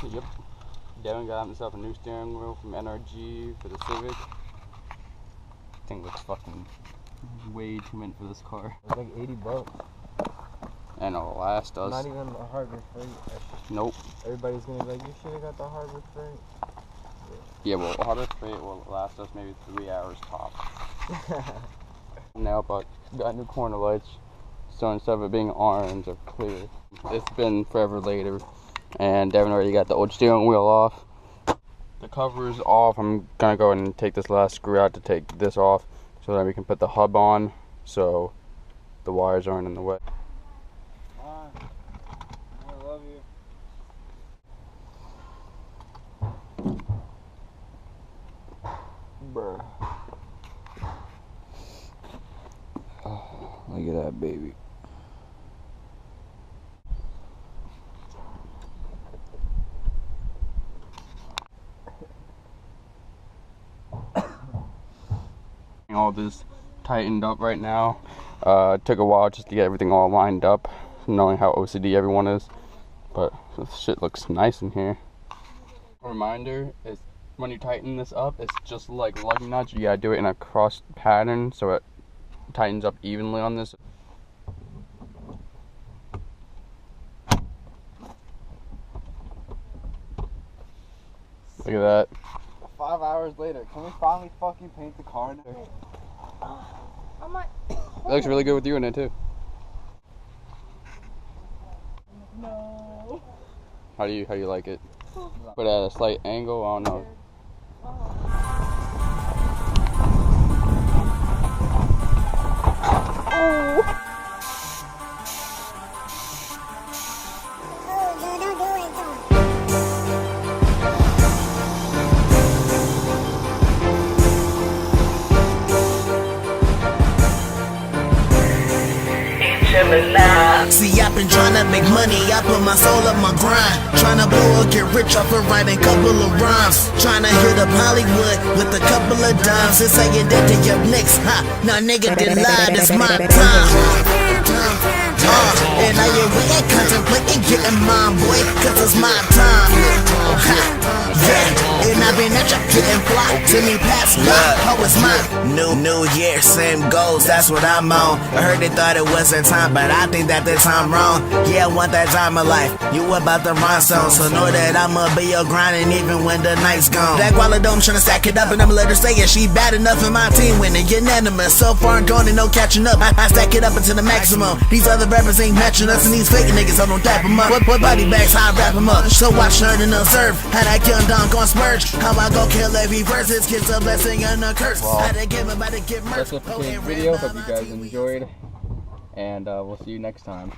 Yep. Devin got himself a new steering wheel from NRG for the Civic. Thing looks fucking way too mint for this car. It's like 80 bucks. And it'll last us. Not even a Harbor Freight. Nope. Everybody's gonna be like, you should have got the Harbor Freight. Yeah, well, Harbor Freight will last us maybe 3 hours tops. Now, but got new corner lights, so instead of it being orange, they're clear. It's been forever later, and Devin already got the old steering wheel off. The cover is off. I'm gonna go ahead and take this last screw out to take this off, so that we can put the hub on, so the wires aren't in the way. I love you. Bruh. Oh, look at that baby. All this tightened up right now. It took a while just to get everything all lined up, knowing how OCD everyone is, but this shit looks nice in here. Reminder is when you tighten this up, it's just like lug nuts. You gotta do it in a cross pattern so it tightens up evenly on this. Look at that. 5 hours later, can we finally fucking paint the car now? It looks really good with you in it too. No. How do you like it? But at a slight angle, I don't know. See, I've been trying to make money, I put my soul up my grind. Trying to blow or get rich off of writing a couple of rhymes. Trying to hit up Hollywood with a couple of dimes. And say you're dead to your next, ha. Nah, nigga, did lie, it's my time. And now you ain't contemplating getting mine, boy, cause it's my time. Yeah, and I've been at you getting fly. To me, pass me, oh, it's mine. New year, same goals, that's what I'm on. I heard they thought it wasn't time, but I think that the time wrong. Yeah, I want that time of life. You about the rhinestone, so know that I'ma be your grinding even when the night's gone. That Gualadome tryna stack it up, and I'ma let her stay. Yeah, she bad enough in my team winning, unanimous. So far gone and no catching up. I stack it up until the maximum. These other rappers ain't matching us, and these fake niggas, so don't dap them up. What body bags, how I wrap them up. So watch, learn, and observe. How that young Don gon' splurge. How I go kill every verse. This kid's a blessing and a curse. How to give him, how to give merch. That's it for today's video. Hope you guys enjoyed, and we'll see you next time.